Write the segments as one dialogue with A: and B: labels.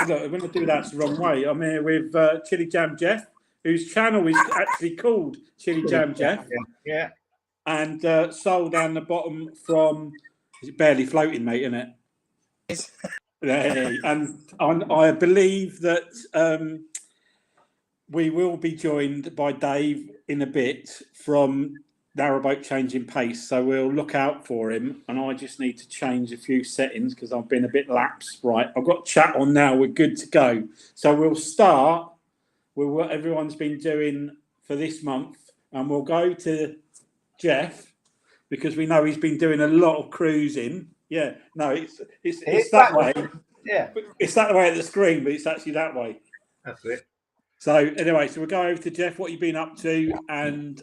A: Look, I'm going to do that the wrong way. I'm here with Chili Jam Jeff, whose channel is actually called Chili Jam Jeff.
B: Yeah.
A: And Saul down the bottom from, is it Barely Floating, mate, isn't it? And I believe that we will be joined by Dave in a bit from Narrowboat Changing Pace, so we'll look out for him. And I just need to change a few settings because I've been a bit lapsed. Right, I've got chat on now. We're good to go. So we'll start with what everyone's been doing for this month, and we'll go to Jeff because we know he's been doing a lot of cruising. Yeah, no, it's that way.
B: Yeah,
A: it's that way at the screen, but it's actually that way.
B: That's it.
A: So anyway, so we'll go over to Jeff. What you've been up to and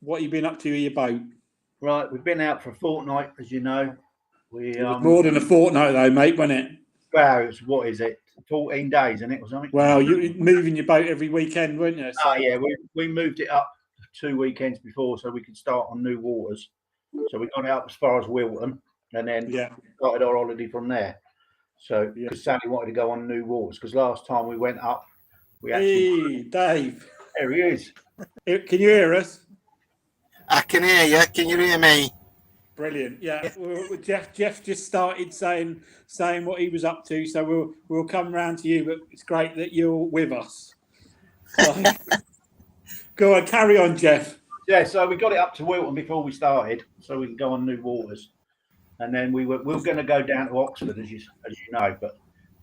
A: what you've been up to with your boat?
B: Right, we've been out for a fortnight, as you know.
A: It was more than a fortnight, though, mate, wasn't it?
B: Well, it's, what is it? 14 days, isn't it, or something?
A: Well, you moving your boat every weekend, weren't you?
B: So... yeah, we moved it up 2 weekends before so we could start on new waters. So we got it up as far as Wilton and then started our holiday from there. So because Sally wanted to go on new waters, because last time we went up, we actually...
A: Hey, Dave.
B: There he is.
A: Can you hear us?
C: I can hear you. Can you hear me?
A: Brilliant. Yeah. Jeff just started saying what he was up to, so we'll come round to you. But it's great that you're with us. So, go on, carry on, Jeff.
B: Yeah. So we got it up to Wilton before we started, so we can go on new waters. And then we were going to go down to Oxford, as you know, but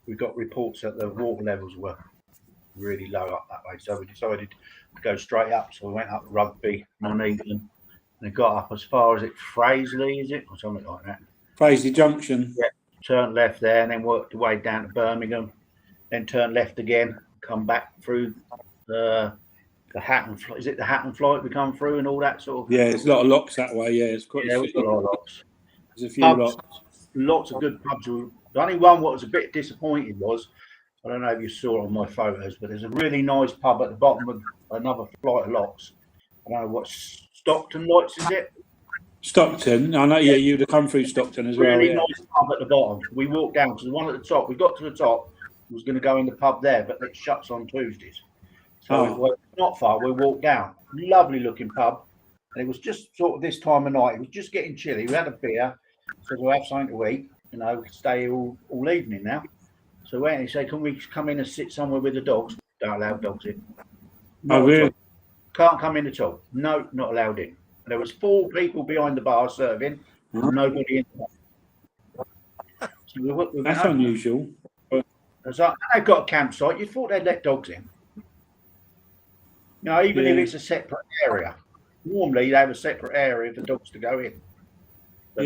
B: we got reports that the water levels were really low up that way, so we decided to go straight up. So we went up Rugby, Nuneaton, and it got up as far as Fraisley, is it, or something like that?
A: Fraisley Junction.
B: Yeah. Turned left there, and then worked the way down to Birmingham. Then turned left again, come back through the Hatton. Is it the Hatton flight we come through and all that sort of?
A: Yeah, there's a lot of locks that way. Yeah, it's quite.
B: Yeah, we've got a lot of locks.
A: There's a few locks.
B: Lots of good pubs. The only one what was a bit disappointing was, I don't know if you saw it on my photos, but there's a really nice pub at the bottom of another flight of locks. I don't know what Stockton Lights is it?
A: Stockton. I know. Yeah, you'd have come through Stockton as well.
B: Really nice pub at the bottom. We walked down to the one at the top. We got to the top. Was going to go in the pub there, but it shuts on Tuesdays. So it was not far. We walked down. Lovely looking pub, and it was just sort of this time of night. It was just getting chilly. We had a beer, so we'll have something to eat. You know, stay all evening now. So when he said, "Can we come in and sit somewhere with the dogs?" Don't allow dogs in.
A: Oh, really?
B: Can't come in at all. No, not allowed in. There was 4 people behind the bar serving, nobody in. So
A: that's unusual.
B: So they've got a campsite. You thought they'd let dogs in. No, even if it's a separate area. Normally they have a separate area for dogs to go in. But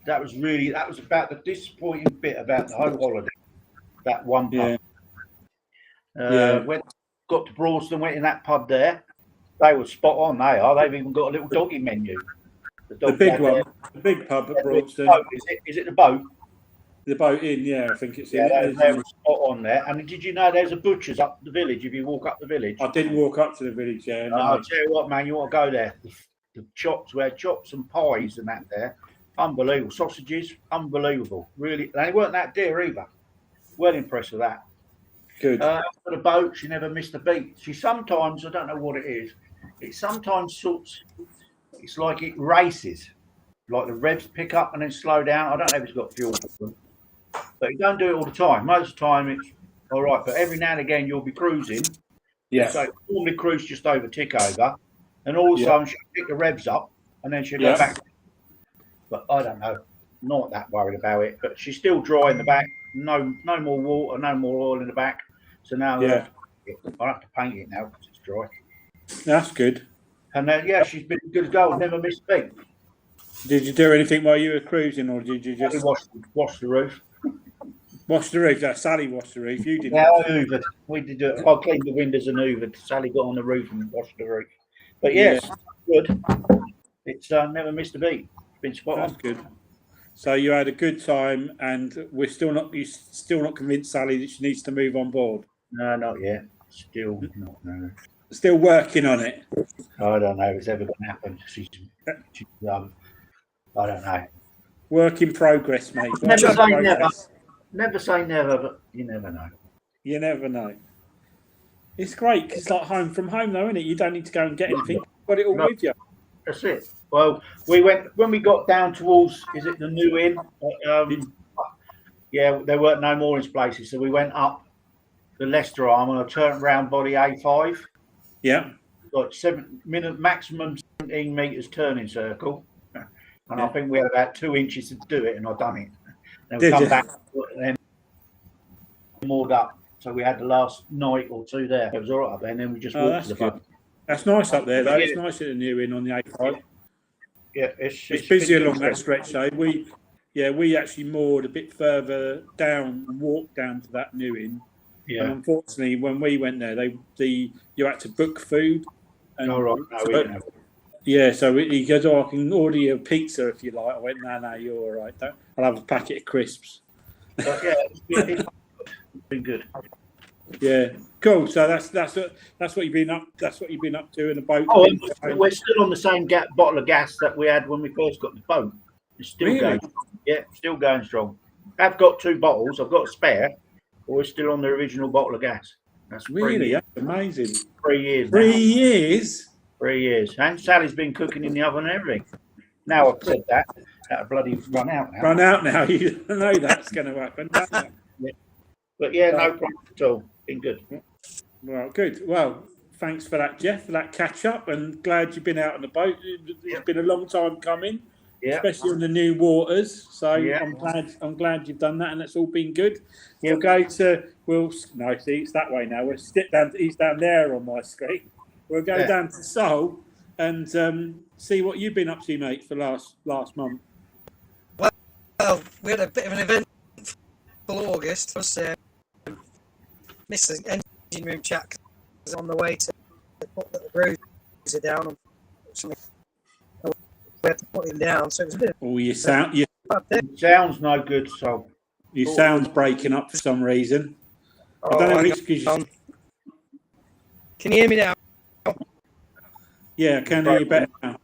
B: That was about the disappointing bit about the whole holiday. That one pub. Got to Broadston, went in that pub there. They were spot on. They are. They've even got a little doggy menu.
A: The big one, the big pub at Broadston.
B: Is it the boat?
A: The boat inn, yeah, I think it's in.
B: Yeah, they were spot on there. And did you know there's a butcher's up the village if you walk up the village?
A: I didn't walk up to the village, yeah. No.
B: I'll tell you what, man, you want to go there. The chops, where chops and pies and that there. Unbelievable. Sausages, unbelievable. Really, they weren't that dear either. Well impressed with that.
A: Good.
B: For the boat, she never missed a beat. She sometimes, I don't know what it is, it sometimes sorts, it's like it races. Like the revs pick up and then slow down. I don't know if it's got fuel for them. But you don't do it all the time. Most of the time it's all right. But every now and again you'll be cruising.
A: Yeah.
B: So normally cruise just over tick over. And all of a sudden she'll pick the revs up and then she'll go back. But I don't know. Not that worried about it. But she's still dry in the back. No more water, no more oil in the back. So now I'll have to paint it now because it's dry.
A: That's good.
B: And then she's been good as gold, never missed a beat.
A: Did you do anything while you were cruising, or did you just
B: wash the roof?
A: Wash the roof. That Sally washed the roof. You didn't.
B: Yeah, I hoovered. We did do it. I cleaned the windows and hoovered. Sally got on the roof and washed the roof. But yes, good. It's never missed a beat. It's been spot on.
A: That's good. So you had a good time, and you're still not convinced Sally that she needs to move on board.
B: No, not yet. Still not. No.
A: Still working on it.
B: I don't know if it's ever going to happen. She's I don't know.
A: Work in progress, mate.
B: Never say never. Never say never, but you never know.
A: You never know. It's great because it's like home from home, though, isn't it? You don't need to go and get anything. You've got it all
B: No.
A: with you.
B: That's it. Well, we went when we got down towards, is it the New Inn? Yeah, there weren't no moorings places, so we went up the Leicester Arm on a turn round body A5.
A: Yeah.
B: Like maximum 17 metres turning circle. And
A: Yeah.
B: I think we had about 2 inches to do it, and I've done it. Then we
A: Did
B: come
A: you?
B: back and then moored up. So we had the last night or two there. It was all right up there, and then we just walked
A: That's
B: to the
A: good.
B: pub.
A: That's nice up there, though.
B: Yeah.
A: It's nice at the New Inn on the A5.
B: Yeah,
A: It's busy along that stretch, though. We actually moored a bit further down and walked down to that New Inn.
B: Yeah.
A: And unfortunately, when we went there, you had to book food. And
B: All right. No, we didn't have it.
A: yeah, so he goes, "Oh, I can order you a pizza if you like." I went, "No, you're all right. I'll have a packet of crisps."
B: But yeah, it's been good.
A: Yeah, cool. So that's what you've been up. That's what you've been up to in a boat.
B: Oh, and we're still on the same bottle of gas that we had when we first got the boat. It's still
A: Really?
B: going. Yeah, still going strong. I've got 2 bottles. I've got a spare, but we're still on the original bottle of gas. That's
A: Really, that's amazing.
B: 3 years.
A: 3
B: now.
A: years.
B: 3 years. And Sally's been cooking in the oven and everything. Now I've said that'll bloody run out now.
A: Run out now. You know that's going to happen. Don't you?
B: But yeah, no problem at all. Been good.
A: Well, good. Well, thanks for that, Jeff, for that catch up, and glad you've been out on the boat. It's been a long time coming, especially on the new waters. So I'm glad you've done that, and it's all been good.
B: Yeah.
A: See, it's that way now. We'll sit down. He's down there on my screen. We'll go down to Saul and see what you've been up to, mate, for last month.
D: Well, we had a bit of an event for August. It was missing engine room chat on the way to put the bruiser down. And something we had to put him down, so it was a bit.
A: Oh, you sound
B: Sounds no good, so
A: your sound's breaking up for some reason. I don't know if it's because
D: Can you hear me now?
A: Yeah, I can hear you better now.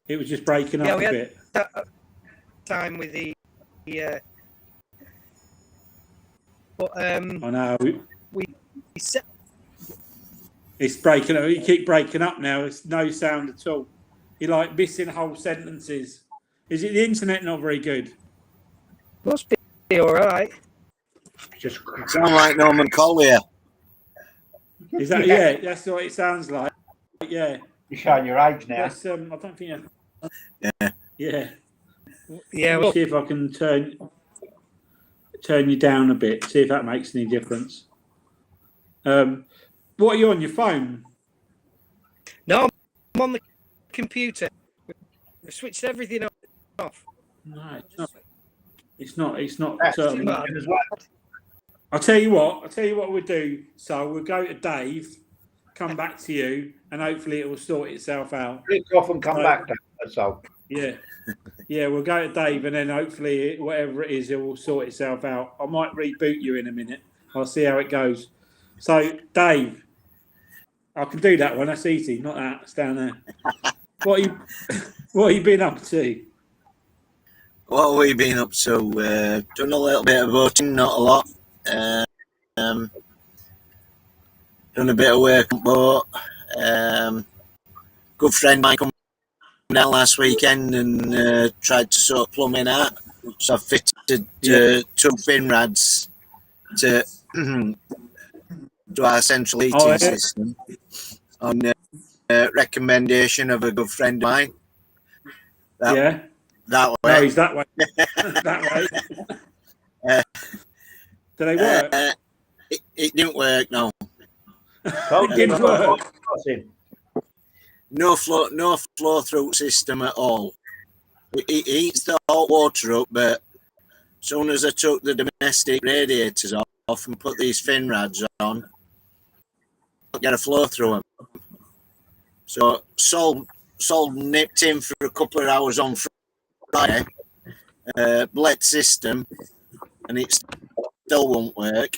A: It was just breaking up a bit.
D: Time with the but
A: I know.
D: we set.
A: It's breaking up. You keep breaking up now. It's no sound at all. You're like missing whole sentences. Is it the internet not very good?
D: Must be all right.
B: just
C: Sound like Norman Collier.
A: Is that yeah? That's what it sounds like. Yeah.
B: you're showing your age now.
A: That's I don't think.
C: Yeah.
A: Yeah.
D: Yeah.
A: Let me see if I can turn you down a bit. See if that makes any difference. What are you on your phone?
D: No, I'm on the computer. We switched everything off.
A: No, it's not. It's not.
B: That's
A: certainly.
B: as well.
A: I'll tell you what we'll do. So we'll go to Dave, come back to you, and hopefully it will sort itself out.
B: Click off and come back. So
A: Yeah. Yeah, we'll go to Dave, and then hopefully whatever it is, it will sort itself out. I might reboot you in a minute. I'll see how it goes. So, Dave, I can do that one. That's easy. Not that. It's down there. What have you been up to?
C: What have we been up to? Done a little bit of boating, not a lot. Done a bit of work on boat. Good friend Mike come down last weekend and tried to sort plumbing out. So I fitted 2 fin rads to our central heating system on recommendation of a good friend of mine. That way.
A: No, he's that way. That way. Do they work?
C: It didn't work, no.
A: It didn't work.
C: No flow through system at all. It heats the hot water up, but as soon as I took the domestic radiators off and put these fin rads on, I get a flow through them. So Saul nipped in for a couple of hours on Friday, bled system, and it still won't work.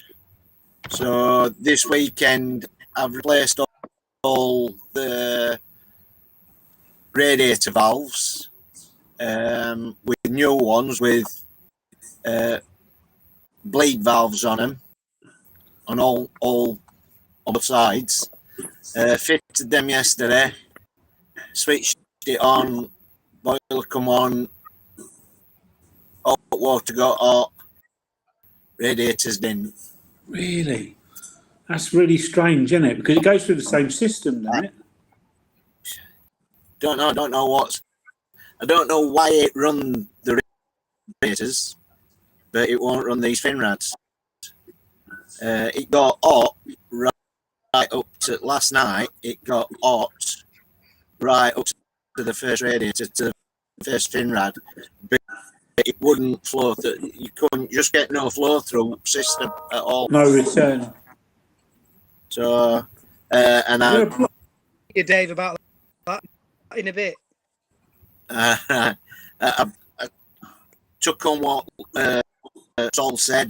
C: So this weekend I've replaced all the radiator valves with new ones with bleed valves on them, on all on both sides. Fitted them yesterday. Switched it on. Boiler come on. Hot water got hot. Radiators didn't.
A: Really? That's really strange, isn't it? Because it goes through the same system, doesn't it?
C: Don't know I don't know why it run the radiators, but it won't run these fin rads. It got hot right up to last night. It got hot right up to the first radiator, to the first fin rad, but it wouldn't flow through. You couldn't just get no flow through system at all.
A: No return.
C: So, and I.
D: You, Dave, about that in a bit.
C: I took on what Saul said.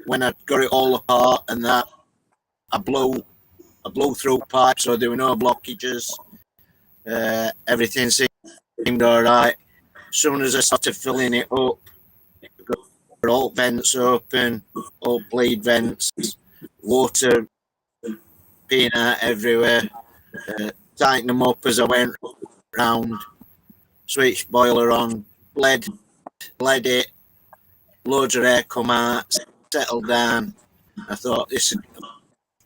C: When I got it all apart and that, I blew through pipes, so there were no blockages. Everything seemed all right. As soon as I started filling it up, got all vents open, all bleed vents, water peeing out everywhere. Tighten them up as I went round, switched boiler on, bled it, loads of air come out, settled down. I thought, this is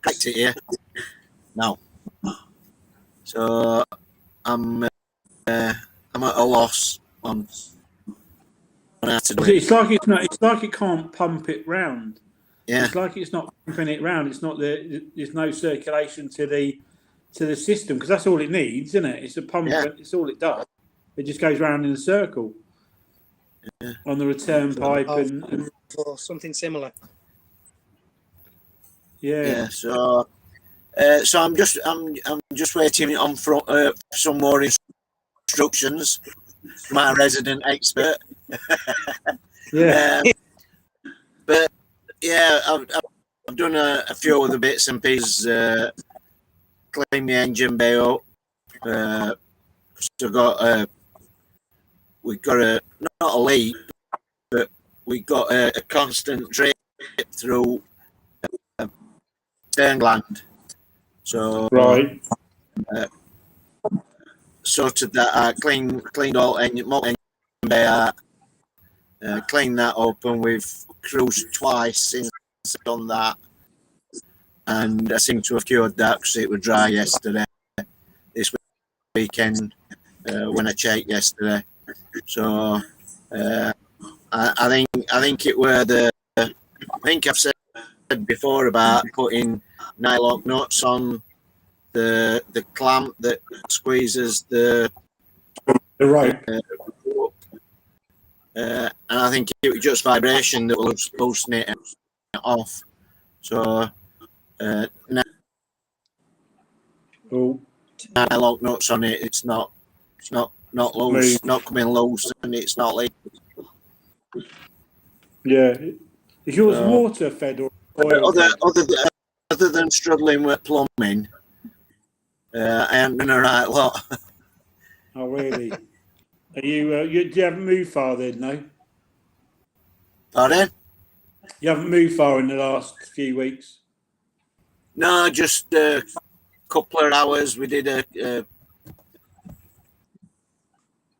C: cracked it here. No. So I'm at a loss on how to do it.
A: It's like it's not. It's like it can't pump it round.
C: Yeah.
A: It's like it's not pumping it round. It's not there's no circulation to the system, because that's all it needs, isn't it? It's a pump.
C: Yeah.
A: It's all it does. It just goes round in a circle on the return pipe and
D: or something similar.
A: yeah.
C: So I'm just waiting on for some more instructions from my resident expert.
A: Yeah.
C: But yeah, I've done a few other bits and pieces. Clean the engine bay up. So we got not a leak, but we got a constant drip through stern gland. So
A: Right.
C: Sorted that out, cleaned all engine bay out, cleaned that up, and we've cruised twice since I've done that. And I seem to have cured that because it was dry yesterday. This weekend, when I checked yesterday, so I think it were I think I've said before about putting nylon nuts on the clamp that squeezes the
A: Right.
C: and I think it was just vibration that was loosening it off. So
A: Oh.
C: nylon nuts on it. It's not loose, not coming loose, and it's not leaking.
A: Yeah. Is yours water fed or oil?
C: Other than struggling with plumbing, I haven't done a right lot.
A: Oh, really? Are you do you haven't moved far then, no?
C: Pardon?
A: You haven't moved far in the last few weeks?
C: No, just a couple of hours. We did about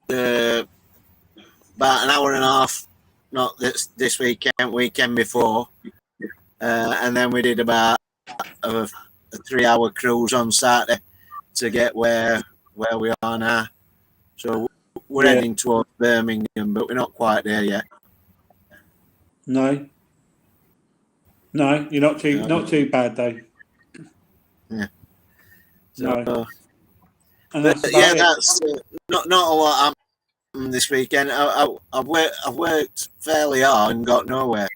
C: an hour and a half, not this weekend before, and then we did about a 3-hour cruise on Saturday to get where we are now. So we're heading towards Birmingham, but we're not quite there yet.
A: No, you're not too bad though.
C: Yeah.
A: So,
C: No.
A: and that's
C: That's not a lot happened this weekend. I've worked fairly hard and got nowhere.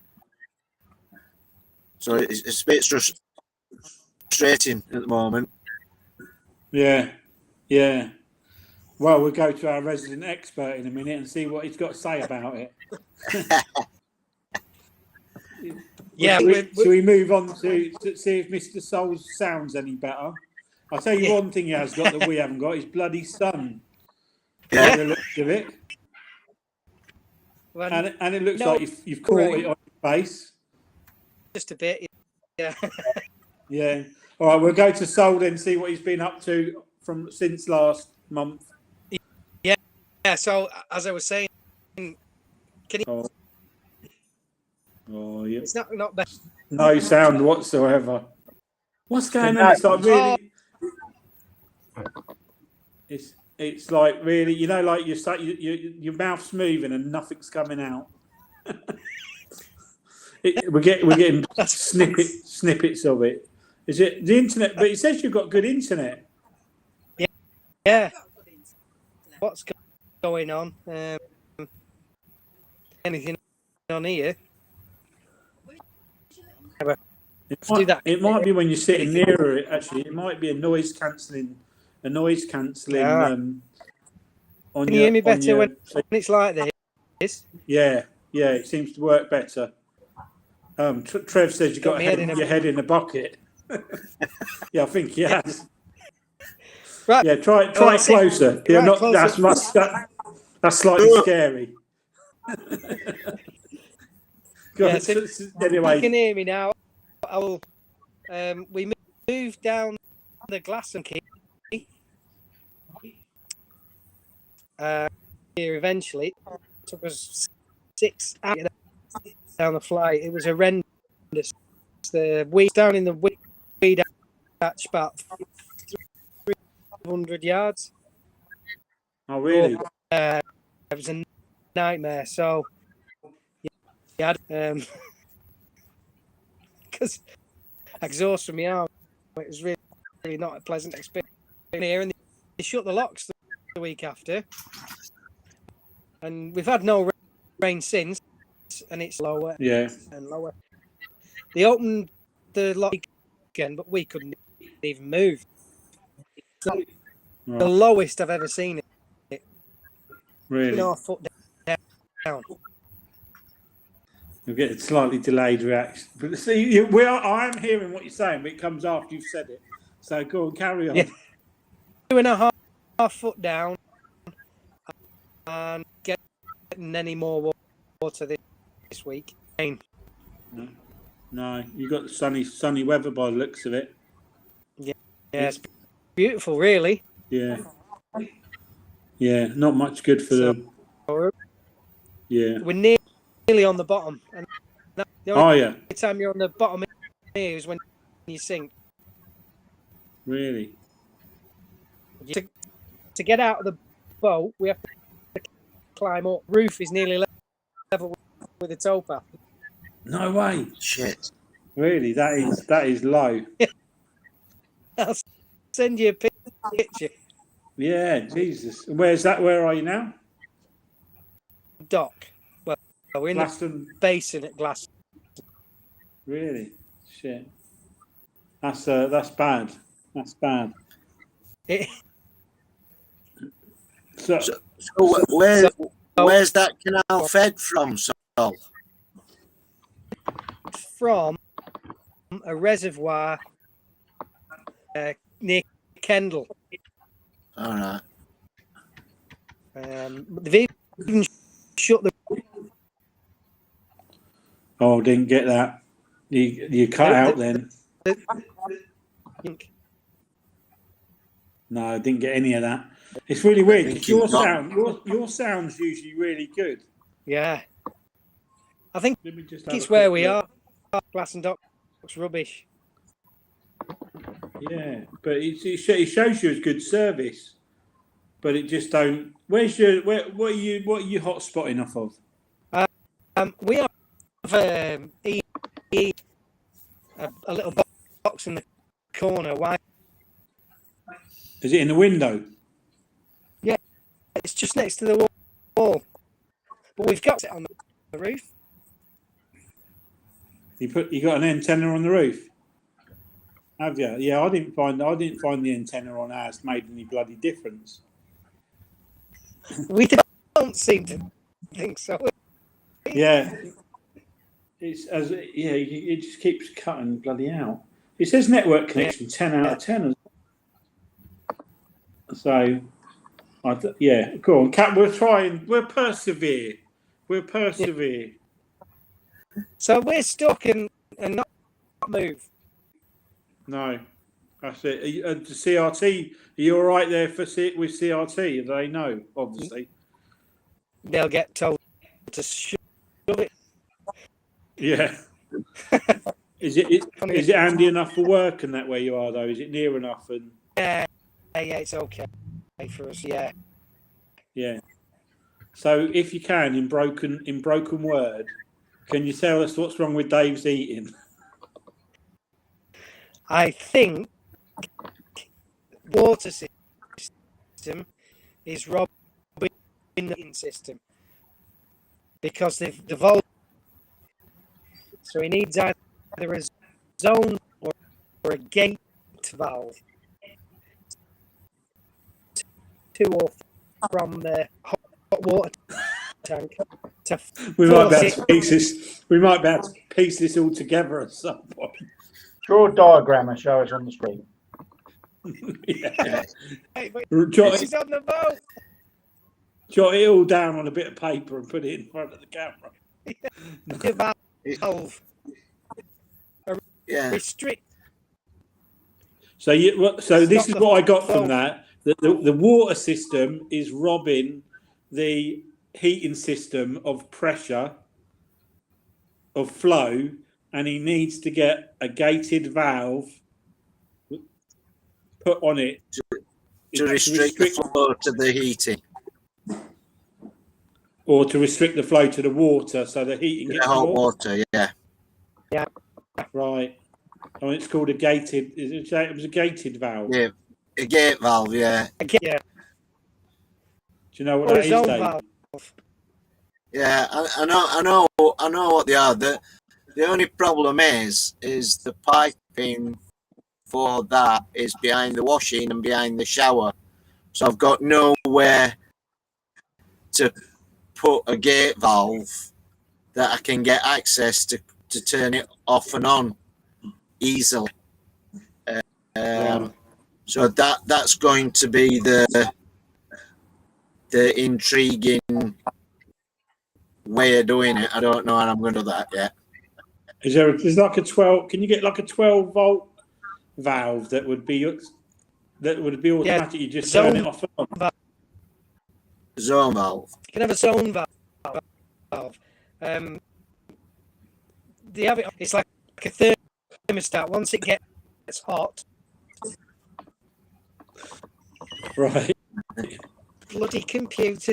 C: So it's a bit frustrating at the moment.
A: Yeah. Well, we'll go to our resident expert in a minute and see what he's got to say about it.
D: Yeah.
A: Shall we move on to see if Mr. Soul sounds any better? I'll tell you one thing he has got that we haven't got: his bloody son.
C: Yeah.
A: By the looks of it. And it looks
D: No,
A: like you've caught it on your face.
D: just a bit. Yeah.
A: Yeah. All right, we'll go to Sol then, see what he's been up to since last month.
D: Yeah. So as I was saying,
A: Oh, yeah.
D: it's not bad.
A: No sound whatsoever. What's going on? It's like really. It's like really, like your mouth's moving and nothing's coming out. We're getting snippets of it. Is it the internet? But it says you've got good internet.
D: Yeah. What's going on? Anything on here?
A: It might be when you're sitting nearer it. Actually, it might be a noise cancelling. On
D: Can
A: you
D: hear me better when it's like this?
A: Yeah, it seems to work better. Trev says you got your head in a bucket. Yeah, I think he has.
D: Right.
A: Yeah, try it closer. Yeah, not closer. That's slightly scary.
D: Yeah, so
A: anyway,
D: you can hear me now. I will. We moved down the glass and key. Here eventually. It took us 6 hours down the flight. It was horrendous. The weed down in the weed hatch about 300 yards.
A: Oh, really?
D: It was a nightmare. So, yeah, because exhaust from my arm, it was really not a pleasant experience here. And they shut the locks the week after, and we've had no rain since, and it's lower and lower. They opened the lock again, but we couldn't even move. So the lowest I've ever seen it.
A: Really?
D: 4 foot down.
A: You'll get a slightly delayed reaction. But see, I'm hearing what you're saying, but it comes after you've said it. So go on, carry on.
D: Yeah. 2.5 foot down, and getting any more water this week.
A: No, you got the sunny weather by the looks of it.
D: Yeah, it's beautiful, really.
A: Yeah, not much good for Yeah,
D: we're nearly on the bottom. And the only time you're on the bottom here is when you sink.
A: Really?
D: To get out of the boat, we have to climb up. Roof is nearly level with the towpath.
A: No way!
C: Shit.
A: Really? That is low.
D: I'll send you a picture.
A: Yeah, Jesus. Where's that? Where are you now?
D: Dock. Well, we're in
A: Glaston.
D: the basin at Glaston.
A: Really? Shit. That's bad. That's bad. So
C: where's that canal fed from, Saul?
D: From a reservoir near Kendal.
C: All right.
D: They've even shut the.
A: Oh, didn't get that. You cut out then. No, I didn't get any of that. It's really weird because your sound's usually really good.
D: Yeah. I think
A: Let me just
D: it's where we are. Glass and Dock looks rubbish.
A: Yeah, but it shows you as good service, but it just don't. What are you hot spotting off of?
D: We have a little box in the corner. Why?
A: Is it in the window?
D: Yeah, it's just next to the wall. But we've got it on the roof.
A: You got an antenna on the roof? Have you? Yeah, I didn't find the antenna on ours made any bloody difference.
D: We don't seem to think so.
A: Yeah, it just keeps cutting bloody out. It says network connection 10 out of 10. So, go on, Cat. We'll persevere. We'll persevere.
D: So we're stuck and not move.
A: No, that's it. The CRT, are you all right there with CRT? They know, obviously.
D: They'll get told to shove it.
A: Yeah. Is it handy enough for work and that where you are though? Is it near enough? And
D: Yeah, it's okay for us. Yeah.
A: yeah. So if you can, in broken word, can you tell us what's wrong with Dave's eating?
D: I think water system is robbing the heating system because the voltage. So he needs either a zone or a gate valve to or from the hot water tank.
A: We might be able to piece this all together at some point.
B: Draw a diagram and show us on the screen.
A: Yeah.
D: Hey,
A: Jot
D: on the boat.
A: it all down on a bit of paper and put it in front of the camera.
D: The valve.
C: Yeah.
D: Restrict.
A: So this is what I got from that. The water system is robbing the heating system of pressure, of flow, and he needs to get a gated valve put on it
C: To restrict the flow to the heating.
A: Or to restrict the flow to the water so the heating gets
C: hot
A: more.
C: water, yeah.
D: Yeah.
A: Right. Oh, it's called a gated. It was a gated valve.
C: Yeah. A gate valve, yeah.
D: Yeah.
A: Do you know what
D: Or
A: that
D: a
A: is,
D: zone
A: Dave?
D: valve.
C: Yeah, I know what they are. The only problem is the piping for that is behind the washing and behind the shower. So I've got nowhere to put a gate valve that I can get access to turn it off and on easily. So that's going to be the intriguing way of doing it. I don't know how I'm going to do that yet.
A: There's like a 12? Can you get like a 12-volt valve that would be automatic?
D: Yeah,
A: You just turn it off and on.
C: Zone valve.
D: You can have a zone valve. They have it. It's like a thermostat. Once it gets hot,
A: Right.
D: bloody computers.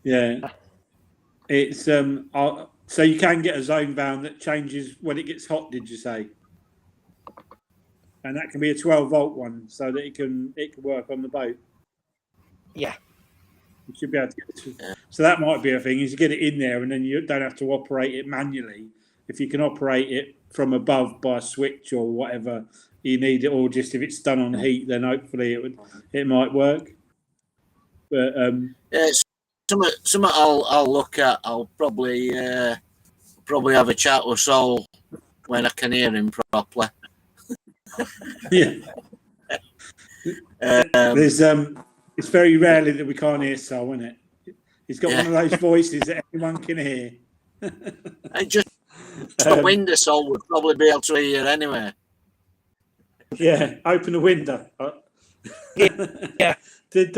A: Yeah. It's so you can get a zone valve that changes when it gets hot. Did you say? And that can be a 12-volt one, so that it can work on the boat.
D: Yeah.
A: You should be able to get it. So that might be a thing, is you get it in there and then you don't have to operate it manually. If you can operate it from above by a switch or whatever you need it, or just if it's done on heat, then hopefully it might work. But
C: Yeah, it's something I'll look at. I'll probably have a chat with Saul when I can hear him properly.
A: yeah. There's it's very rarely that we can't hear Saul, isn't it? He's got one of those voices that everyone can hear.
C: And just the window, Saul would probably be able to hear anyway.
A: Yeah, open the window.
D: Yeah.
A: Did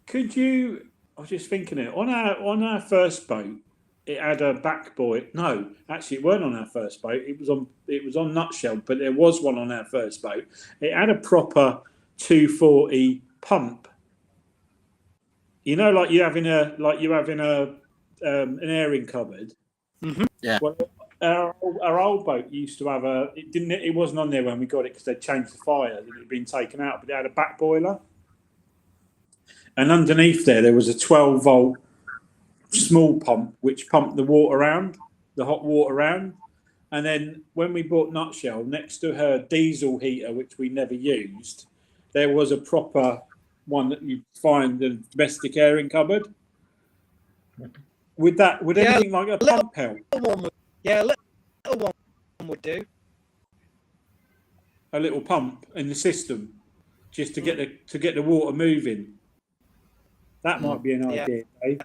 A: could you? I was just thinking it on our first boat. It had a back buoy. No, actually, it weren't on our first boat. It was on Nutshell, but there was one on our first boat. It had a proper 240 pump. You know, like you have in an airing cupboard.
D: Mm-hmm.
C: Yeah.
A: Well, our old boat used to have it wasn't on there when we got it because they'd changed the fire. It had been taken out, but it had a back boiler. And underneath there was a 12-volt small pump which pumped the hot water around. And then when we bought Nutshell, next to her diesel heater, which we never used, there was a proper one that you'd find in the domestic airing cupboard. Would anything like a pump help?
D: A little one would do.
A: A little pump in the system. just to get the water moving. That might be an idea, Dave.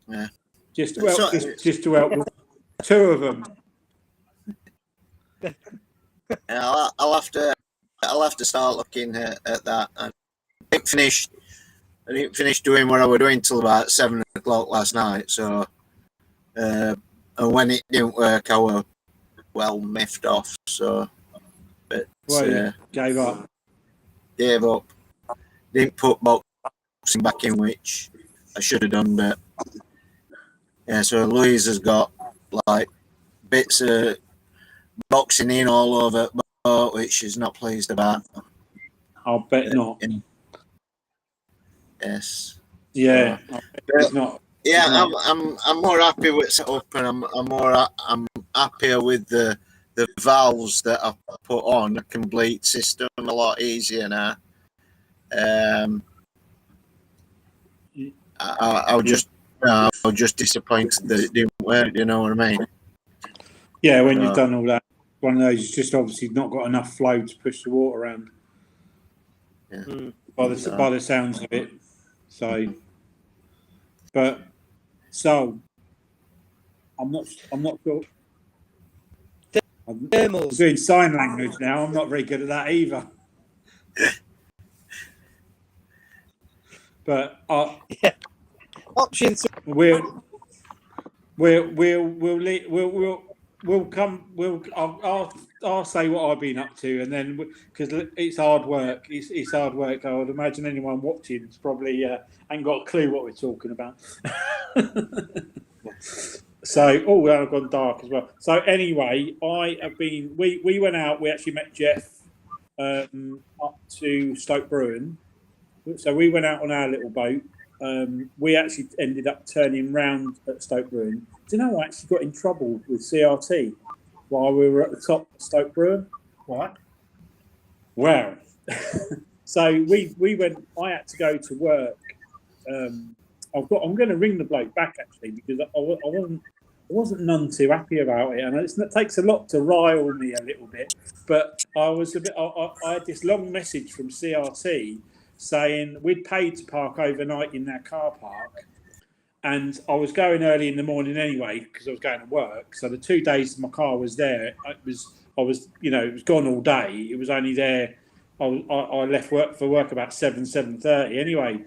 C: Yeah.
A: Just to help, just to help with two of them.
C: Yeah, I'll have to start looking at that. I didn't finish doing what I was doing till about 7 o'clock last night. So, and when it didn't work, I was well miffed off. So, but
A: Gave up.
C: Gave up. Didn't put boxing back in, which I should have done. But yeah, so Louise has got like bits of boxing in all over the boat, which she's not pleased about.
A: I'll bet not.
C: Yes.
A: Yeah.
C: So,
A: it's not.
C: Yeah, I'm more happy with setup, and I'm happier with the valves that I've put on. A complete system, a lot easier now. I was just disappointed that it didn't work. You know what I mean?
A: Yeah, when you've done all that, one of those is just obviously not got enough flow to push the water around.
C: Yeah.
A: By the sounds of it. So, but so I'm not sure. I'm doing sign language now. I'm not very good at that either. But
D: options.
A: I'll say what I've been up to, and then because it's hard work. It's hard work. I would imagine anyone watching is probably ain't got a clue what we're talking about. So, I've gone dark as well. So anyway, we went out. We actually met Jeff up to Stoke Bruin. So we went out on our little boat. We actually ended up turning round at Stoke Bruin. Do you know I actually got in trouble with CRT while we were at the top of Stoke Bruin?
B: What?
A: Wow. So we went. I had to go to work. I'm going to ring the bloke back actually because I wasn't none too happy about it, and it takes a lot to rile me a little bit. But I was a bit. I had this long message from CRT saying we'd paid to park overnight in their car park, and I was going early in the morning anyway because I was going to work. So the 2 days my car was there, it was gone all day. It was only there. I left work about 7:30 anyway.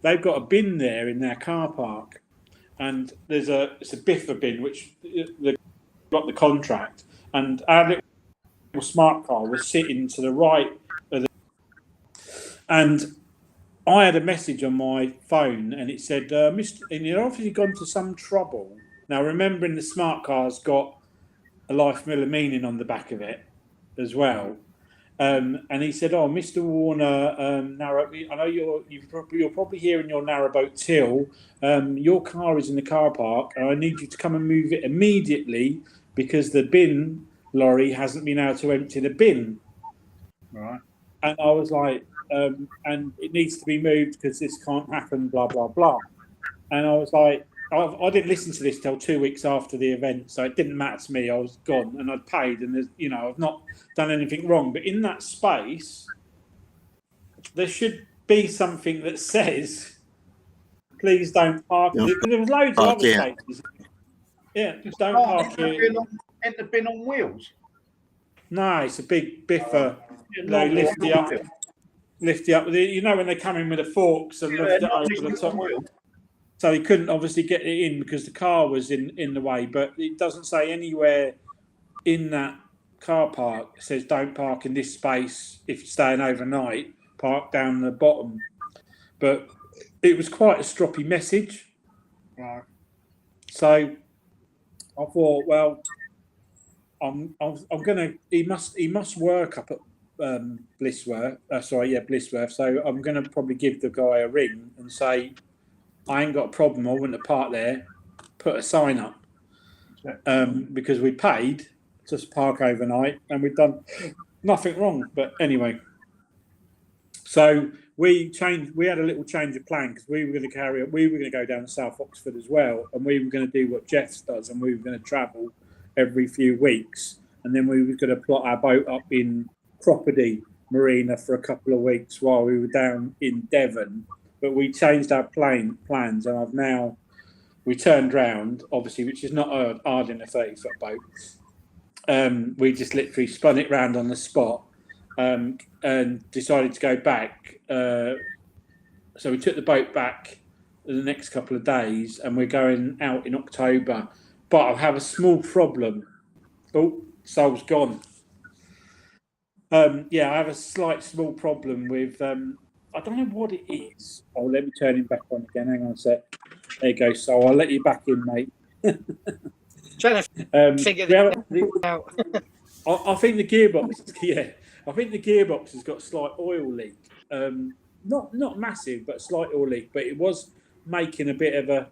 A: They've got a bin there in their car park, and it's a biffa bin which they've got the contract, and our little smart car was sitting to the right of the, and I had a message on my phone, and it said, "Mr. and you've obviously gone to some trouble." Now, remembering the smart car's got a life mill of meaning on the back of it as well. And he said, "Oh, Mr. Warner, I know you're probably here in your narrowboat till. Your car is in the car park, and I need you to come and move it immediately because the bin lorry hasn't been able to empty the bin."
B: Right.
A: And I was like, "And it needs to be moved because this can't happen." Blah blah blah. And I was like, I didn't listen to this till 2 weeks after the event, so it didn't matter to me. I was gone, and I'd paid, and I've not done anything wrong. But in that space, there should be something that says, "Please don't park."
C: Yeah.
A: There was loads of other
C: Yeah.
A: spaces. Yeah, just don't park here.
B: Ain't the bin on wheels?
A: No, it's a big biffer. They lift you up. You know when they come in with the forks and lift it over the top. So he couldn't obviously get it in because the car was in the way. But it doesn't say anywhere in that car park. It says don't park in this space if you're staying overnight. Park down the bottom. But it was quite a stroppy message.
B: Right.
A: So I thought, well, I'm gonna. He must work up at Blissworth. Blissworth. So I'm gonna probably give the guy a ring and say, I ain't got a problem. I wouldn't have parked there. Put a sign up because we paid to park overnight and we've done nothing wrong. But anyway, so we had a little change of plan because we were going to we were going to go down to South Oxford as well, and we were going to do what Jeff does, and we were going to travel every few weeks, and then we were going to plot our boat up in Croppedy marina for a couple of weeks while we were down in Devon, but we changed our plans, and we turned round, obviously, which is not hard in a 30-foot boat. We just literally spun it round on the spot, and decided to go back. So we took the boat back the next couple of days, and we're going out in October. But I have a small problem. Oh, Saul's gone. I have a small problem with. I don't know what it is. Oh, let me turn him back on again. Hang on a sec. There you go, Saul. I'll let you back in, mate.
D: Trying to figure that out.
A: I think the gearbox. Yeah, I think the gearbox has got a slight oil leak. Not massive, but a slight oil leak. But it was making a bit of a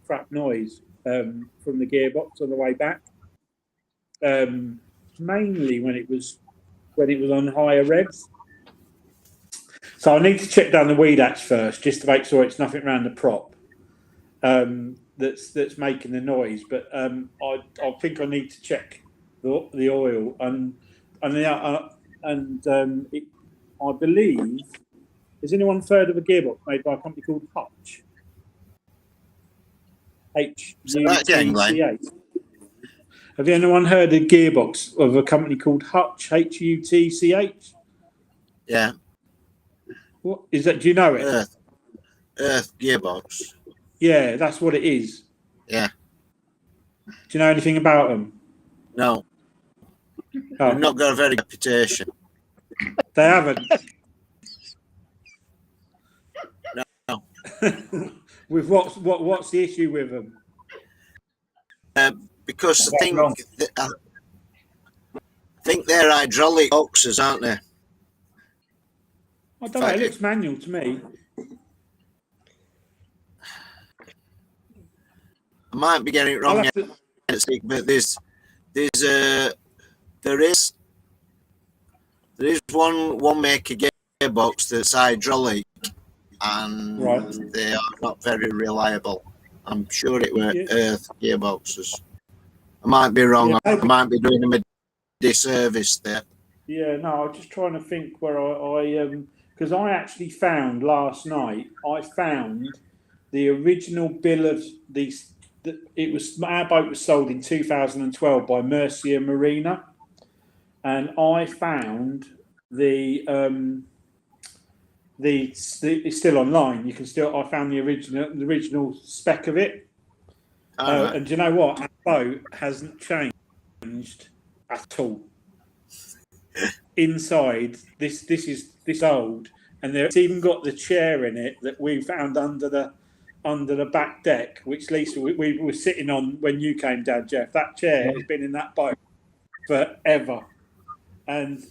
A: crap noise from the gearbox on the way back. Mainly when it was on higher revs. So I need to check down the weed hatch first, just to make sure it's nothing around the prop that's making the noise. But I think I need to check the oil I believe. Has anyone heard of a gearbox made by a company called Hutch? H-U-T-C-H. Have anyone heard of a gearbox of a company called Hutch? H-U-T-C-H?
C: Yeah.
A: What is that? Do you know it?
C: Earth gearbox.
A: Yeah, that's what it is.
C: Yeah.
A: Do you know anything about them?
C: No.
A: Oh.
C: They've not got a very good reputation.
A: They haven't.
C: No.
A: With what's the issue with them?
C: Because I think they're hydraulic boxes, aren't they?
A: I don't know. It looks manual to me.
C: I might be getting it wrong, but there is one maker gearbox that's hydraulic, and they are not very reliable. I'm sure it were Earth gearboxes. I might be wrong. I might be doing them a disservice there. Yeah, no, I'm just trying to think where I because I actually found last night. I found the original bill of these. Our boat was sold in 2012 by Mercia Marina, and I found it's still online. You can still. I found the original spec of it. Right. And do you know what? Our boat hasn't changed at all. Inside, this is old, and it's even got the chair in it that we found under the back deck, which Lisa we were sitting on when you came down, Jeff. That chair has been in that boat forever, and so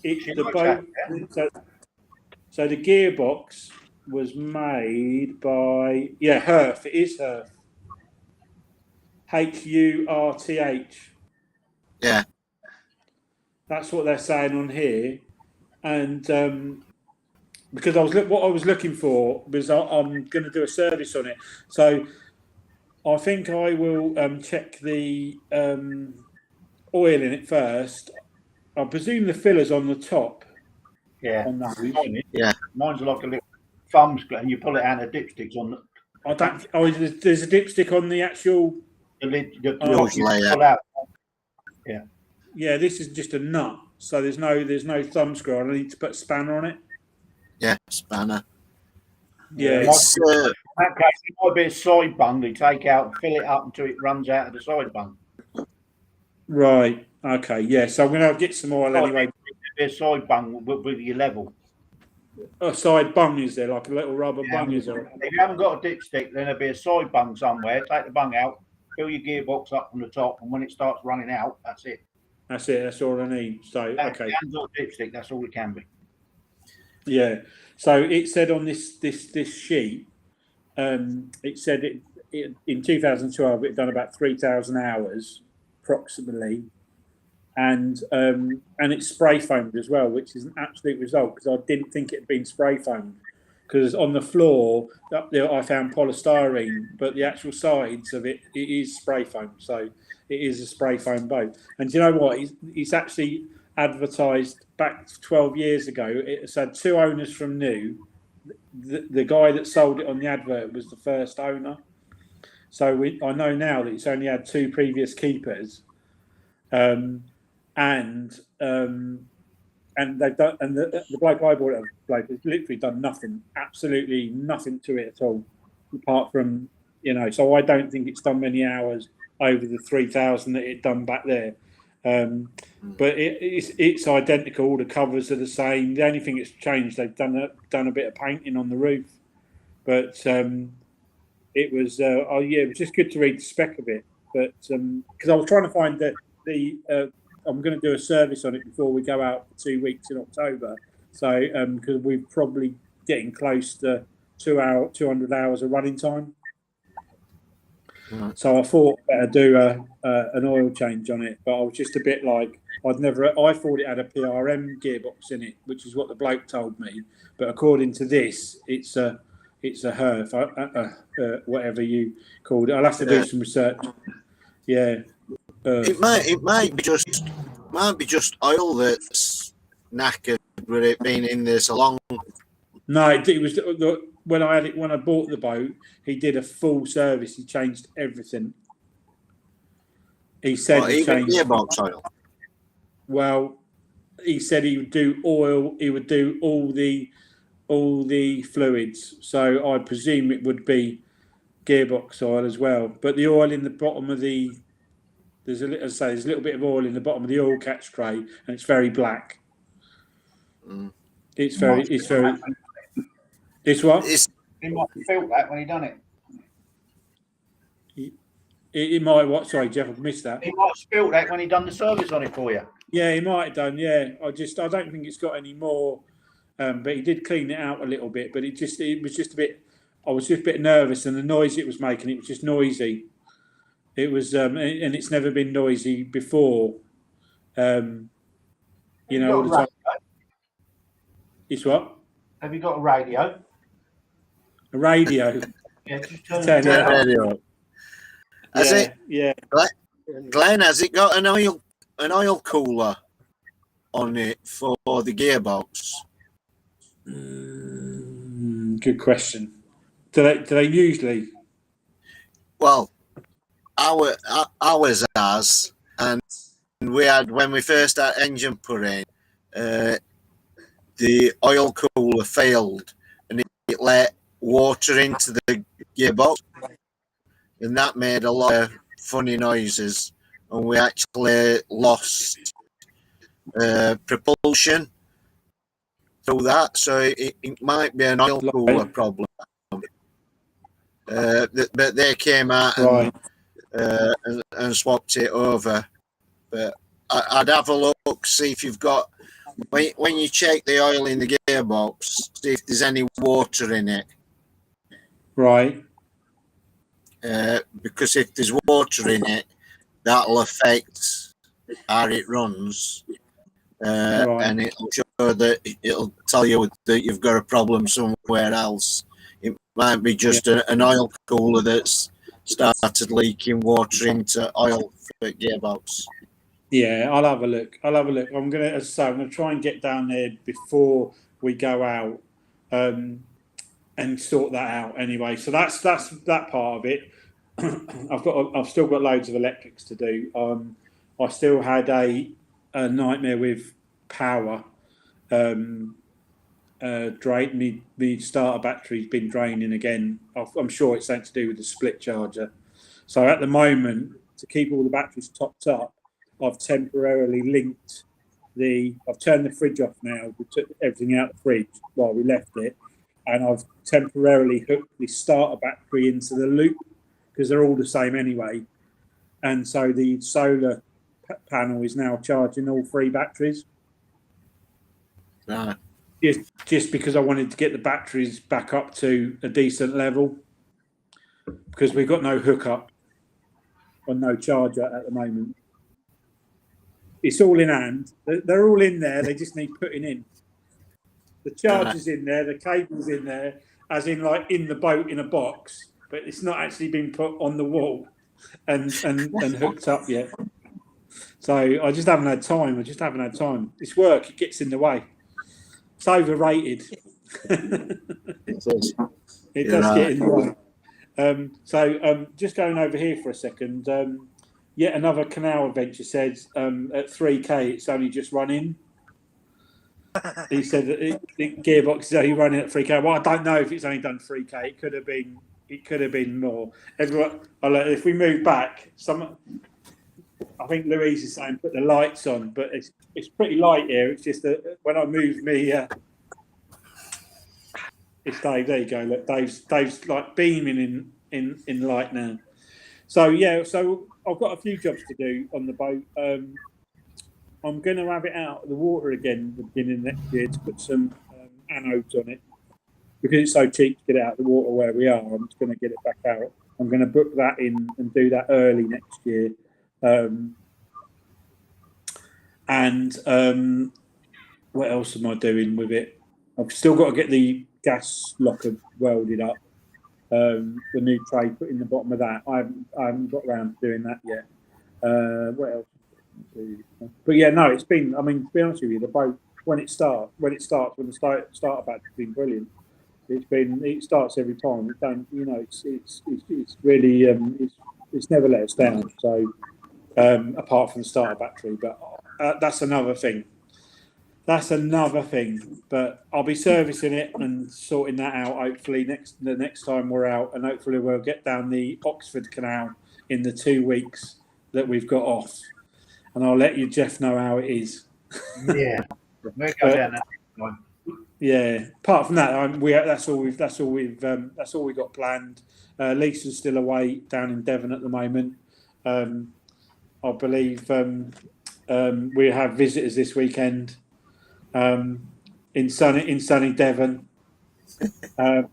C: the gearbox was made by Herf. It is Herf. H-U-R-T-H. Yeah. That's what they're saying on here. And because what I was looking for was I'm going to do a service on it. So I think I will check the oil in it first. I presume the filler's on the top.
B: Yeah.
A: On those.
B: Yeah. Mine's like a little thumb screw, and you pull it out and the dipstick's on the...
A: there's a dipstick on the actual...
B: The lid, the pull out. Yeah.
A: Yeah, this is just a nut, so there's no thumb screw. I need to put a spanner on it.
C: Yeah, spanner.
A: Yeah,
B: in that case, it might be a side bung they take out and fill it up until it runs out of the side bung.
A: Right. Okay. Yeah. So I'm going to get some oil anyway.
B: A side bung with your level.
A: A side bung, is there, like a little rubber bung? Is there?
B: If you haven't got a dipstick, then there'll be a side bung somewhere. Take the bung out, fill your gearbox up from the top, and when it starts running out, that's it.
A: That's it. That's all I need. So okay.
B: Dipstick. That's all it can be.
A: Yeah. So it said on this sheet, it said it in 2012 it had done about 3,000 hours approximately, and it's spray foamed as well, which is an absolute result because I didn't think it had been spray foamed. Because on the floor up there I found polystyrene, but the actual sides of it is spray foam. So it is a spray foam boat. And do you know what? It's actually advertised back 12 years ago. It's had 2 owners from new. The guy that sold it on the advert was the first owner. So I know now that it's only had 2 previous keepers, and they've done, and the bloke I bought it, bloke has literally done nothing, absolutely nothing to it at all, apart from, you know. So I don't think it's done many hours over the 3,000 that it done back there. But it's identical. All the covers are the same. The only thing that's changed, they've done a bit of painting on the roof, but it was it was just good to read the spec of it. But because I was trying to find I'm going to do a service on it before we go out for 2 weeks in October. So because we're probably getting close to 200 hours of running time. Right. So I thought I'd do an oil change on it, but I was just a bit like, I thought it had a PRM gearbox in it, which is what the bloke told me. But according to this, it's a halved, whatever you called it. I'll have to do some research. Yeah.
C: It might be just oil that's knackered with it being in there so long.
A: No, it was when I bought the boat. He did a full service. He changed everything. He said he changed
C: gearbox oil.
A: Well, he said he would do oil. He would do all the fluids. So I presume it would be gearbox oil as well. But the oil in the bottom of there's a little bit of oil in the bottom of the oil catch tray, and it's very black. It's very. It's what?
B: He might have felt that when he done it.
A: He might what? Sorry, Jeff, I've missed that.
B: He might have spilt that when he done the service on it for you.
A: Yeah, he might have done. Yeah, I don't think it's got any more. But he did clean it out a little bit. But it was just a bit. I was just a bit nervous, and the noise it was making, it was just noisy. It was, and it's never been noisy before. You know, all the time. It's what?
B: Have you got a radio?
A: A radio.
B: Yeah, just turn the
C: radio. Has it?
A: Yeah.
C: Glenn, has it got an oil cooler on it for the gearbox?
A: Good question. Do they usually?
C: Well, ours has, and we had when we first had engine put in. The oil cooler failed, and it let water into the gearbox, and that made a lot of funny noises, and we actually lost propulsion through that. So it might be an oil cooler problem. But they came out and swapped it over. But I'd have a look, see if you've got. When you check the oil in the gearbox, see if there's any water in it.
A: Right.
C: Because if there's water in it, that'll affect how it runs. And it'll show that it'll tell you that you've got a problem somewhere else. It might be just an oil cooler that's started leaking water into oil for the gearbox.
A: Yeah, I'll have a look. I'm gonna try and get down there before we go out, and sort that out anyway. So that's that part of it. I've still got loads of electrics to do. I still had a nightmare with power. Drain me starter battery's been draining again. I'm sure it's something to do with the split charger. So at the moment, to keep all the batteries topped up, I've temporarily linked I've turned the fridge off now. We took everything out of the fridge while we left it, and I've temporarily hooked the starter battery into the loop because they're all the same anyway. And so the solar panel is now charging all 3 batteries.
C: Right.
A: Just because I wanted to get the batteries back up to a decent level, because we've got no hookup or no charger at the moment. It's all in hand. They're all in there. They just need putting in. The charger's in there. The cable's in there, as in like in the boat in a box, but it's not actually been put on the wall and hooked up yet. So I just haven't had time. It's work. It gets in the way. It's overrated.
C: It is.
A: It
C: You're
A: does get
C: right.
A: in the way. Just going over here for a second. Yet another canal adventure says at 3K it's only just run in. He said that the gearbox is only running at 3K. Well, I don't know if it's only done 3K. It could have been more. Everyone, if we move back, I think Louise is saying put the lights on, but it's pretty light here. It's just that when I move me, it's Dave. There you go. Look, Dave's like beaming in light now. So I've got a few jobs to do on the boat. I'm going to have it out of the water again at the beginning of next year to put some anodes on it because it's so cheap to get it out of the water where we are. I'm just going to get it back out. I'm going to book that in and do that early next year. What else am I doing with it? I've still got to get the gas locker welded up. The new tray put in the bottom of that. I haven't got around to doing that yet. What else? But yeah, no, it's been. I mean, to be honest with you, the boat when the starter bat's been brilliant. It starts every time. It don't, it's really it's never let us down. So apart from the starter battery, but that's another thing. But I'll be servicing it and sorting that out. Hopefully the next time we're out, and hopefully we'll get down the Oxford Canal in the 2 weeks that we've got off. And I'll let you, Jeff, know how it is.
B: Yeah, we'll go down that one.
A: Yeah. Apart from that, that's all we got planned. Lisa's still away down in Devon at the moment. I believe we have visitors this weekend in sunny Devon, and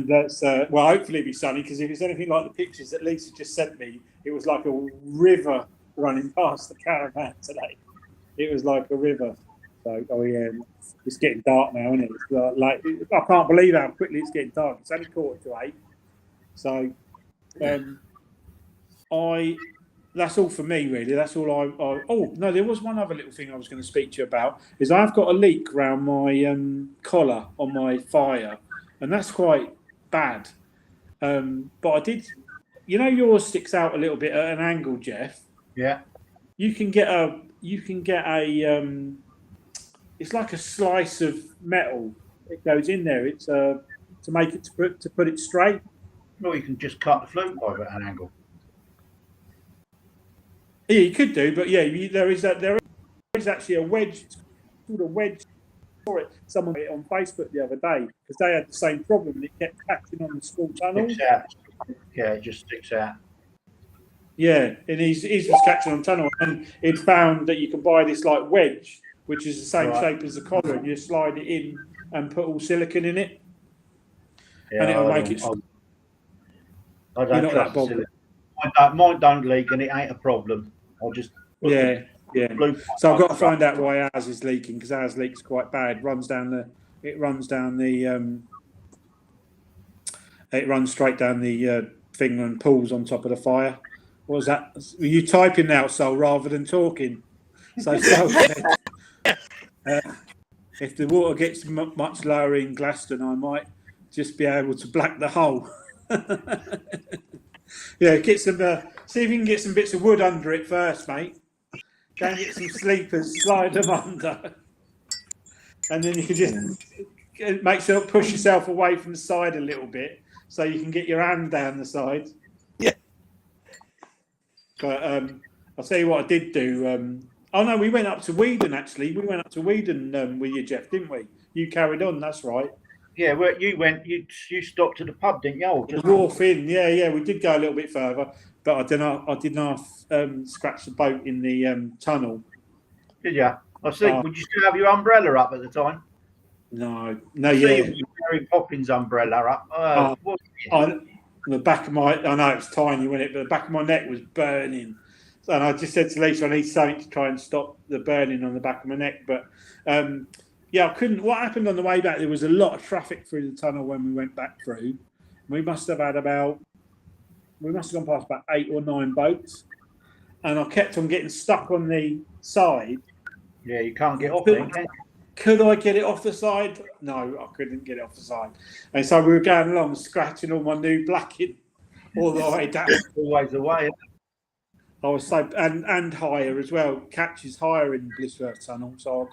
A: that's hopefully it'll be sunny because if it's anything like the pictures that Lisa just sent me, it was like a river running past the caravan today. It was like a river. So, it's getting dark now, isn't it? It's like I can't believe how quickly it's getting dark. It's only 7:45. So, that's all for me, really. That's all Oh, no, there was one other little thing I was going to speak to you about. Is I've got a leak around my collar on my fire, and that's quite bad. But I did, yours sticks out a little bit at an angle, Jeff.
B: Yeah.
A: You can get a. It's like a slice of metal. It goes in there. It's to make it to put it straight.
B: Or you can just cut the flume pipe at an angle.
A: Yeah, you could do, but there is actually a wedge. It's called a wedge for it. Someone put it on Facebook the other day because they had the same problem and it kept catching on the school tunnel.
B: Yeah, it just sticks out.
A: Yeah, and he's was catching on tunnel, and he'd found that you can buy this like wedge, which is the same shape as the collar, and you slide it in and put all silicone in it, and it'll make it.
B: I don't trust the silicone. Mine don't leak, and it ain't a problem. I'll just
A: So I've got to find out why ours is leaking because ours leaks quite bad. It runs straight down the thing and pulls on top of the fire. What was that? Were you typing now, Sol, rather than talking? So Sol said, if the water gets much lower in Glaston, I might just be able to black the hole. Get some. See if you can get some bits of wood under it first, mate. Go and get some sleepers, slide them under, and then you can just push yourself away from the side a little bit, so you can get your hand down the side.
D: Yeah.
A: But I'll tell you what I did do. We went up to Weedon actually. We went up to Weedon with you, Jeff, didn't we? You carried on. That's right.
B: Yeah, where you went, you stopped at the pub, didn't you?
A: The wharf in, yeah. We did go a little bit further, but I didn't scratch the boat in the tunnel.
B: Did you? I see. Would you still have your umbrella up at the time?
A: No.
B: Mary Poppins' umbrella up.
A: The back of my, I know it's tiny, wasn't it? But the back of my neck was burning, and I just said to Lisa, I need something to try and stop the burning on the back of my neck, but. I couldn't. What happened on the way back? There was a lot of traffic through the tunnel when we went back through. We must have gone past about 8 or 9 boats, and I kept on getting stuck on the side.
B: Yeah, you can't get off there, can you?
A: Could I get it off the side? No, I couldn't get it off the side. And so we were going along, scratching all my new blacking all the way down.
B: Always the way.
A: I was so and higher as well. Catches higher in Blissworth Tunnel, so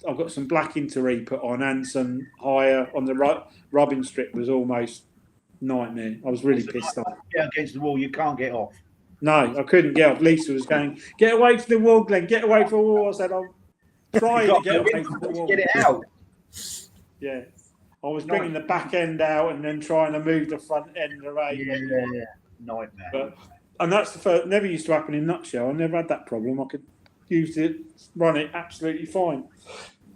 A: I got some blacking to re-put on and some higher on the rubbing strip was almost nightmare. I was really pissed off.
B: Yeah, against the wall, you can't get off.
A: No, I couldn't get off. Lisa was going, "Get away from the wall, Glenn. Get away from the wall." I said, "I'm trying to get away from the wall.
B: Get it out."
A: Yeah, I was bringing the back end out and then trying to move the front end away.
B: Yeah, nightmare.
A: And that's the first. Never used to happen in Nutshell. I never had that problem. I could use it, run it absolutely fine.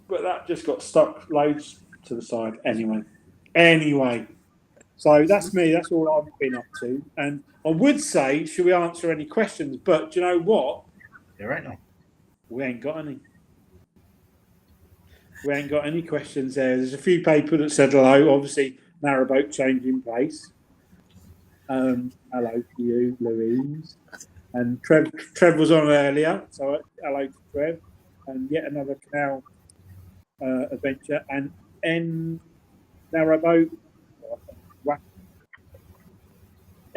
A: But that just got stuck loads to the side. Anyway. So that's me. That's all I've been up to. And I would say, should we answer any questions? But do you know what?
B: There ain't no.
A: We ain't got any. We ain't got any questions there. There's a few people that said hello. Obviously, Narrowboat changing place. Hello to you, Louise. And Trev was on earlier, so hello to Trev. And yet another canal adventure. And Narrowboat.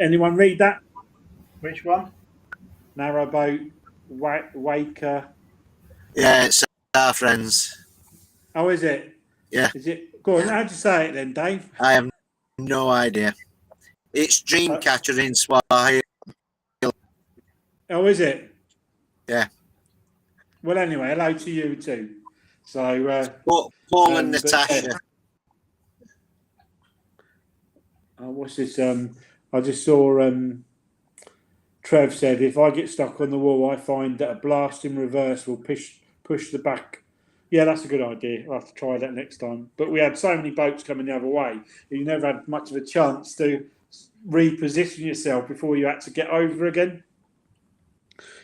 A: Anyone read that?
B: Which one?
A: Narrowboat, Waker.
C: Yeah, it's our friends.
A: Oh, is it?
C: Yeah.
A: Is it? Go on, how'd you say it then, Dave?
C: I have no idea. It's Dreamcatcher in Swahili.
A: Oh, is it?
C: Yeah.
A: Well, anyway, hello to you too. So,
C: Paul and Natasha.
A: What's this? I just saw Trev said, if I get stuck on the wall, I find that a blast in reverse will push the back. Yeah, that's a good idea. I'll have to try that next time. But we had so many boats coming the other way, you never had much of a chance to reposition yourself before you had to get over again.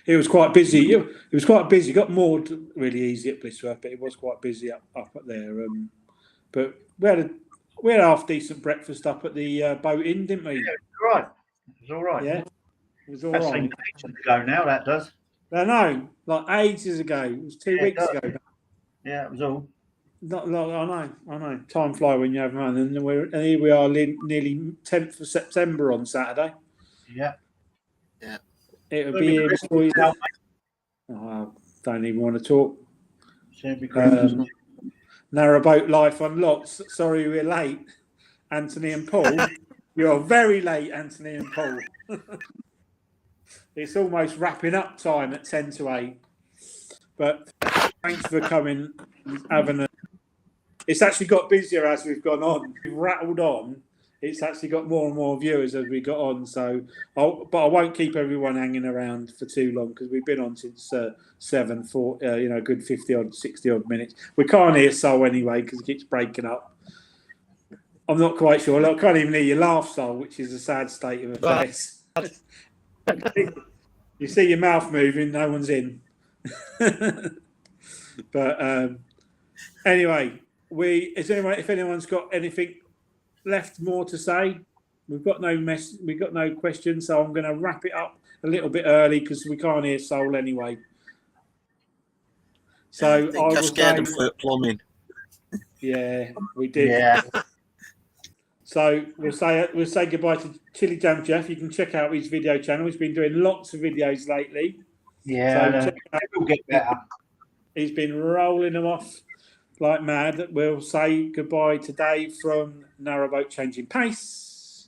A: It was quite busy. It was quite busy. Got moored really easy at Blissworth, but it was quite busy up there. But we had a half decent breakfast up at the boat inn, didn't we?
B: Yeah, it was all right. It was all right.
A: Yeah, it was all
B: That
A: right.
B: seems ages ago now, that does.
A: I know, like ages ago. It was 2 weeks ago.
B: Yeah, it was all.
A: Not long. I know. Time flies when you have fun. And here we are, nearly 10th of September on Saturday.
B: Yeah.
A: It'll be here before you. Oh, I don't even want to talk. Narrowboat life unlocked. Sorry, we're late, Anthony and Paul. You're very late, Anthony and Paul. It's almost wrapping up time at 10 to 8. But thanks for coming. It's actually got busier as we've gone on. We've rattled on. It's actually got more and more viewers as we got on. So, but I won't keep everyone hanging around for too long because we've been on since 7, 4, a good 50-odd, 60-odd minutes. We can't hear Saul anyway because it keeps breaking up. I'm not quite sure. I can't even hear you laugh, Saul, which is a sad state of affairs. You see your mouth moving, no one's in. But anyway, if anyone's got anything left more to say, we've got no questions, so I'm going to wrap it up a little bit early because we can't hear Saul anyway. So
C: I was scared of plumbing.
A: Yeah, we did.
B: Yeah.
A: So we'll say goodbye to Chili Jam Jeff. You can check out his video channel. He's been doing lots of videos lately.
B: Yeah,
A: so
B: it'll get better.
A: He's been rolling them off like mad. We'll say goodbye to Dave from Narrowboat Changing Pace,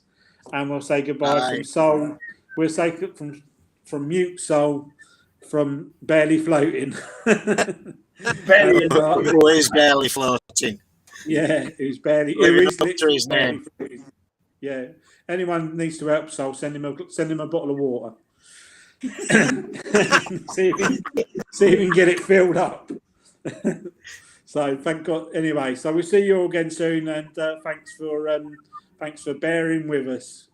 A: and we'll say goodbye from Soul. We'll say from Mute Soul, from Barely Floating.
C: Always barely floating.
A: Yeah, who's barely.
C: His name.
A: Yeah, anyone needs to help Soul, send him a bottle of water. see if we can get it filled up. So thank God. Anyway, so we'll see you all again soon, and thanks for bearing with us.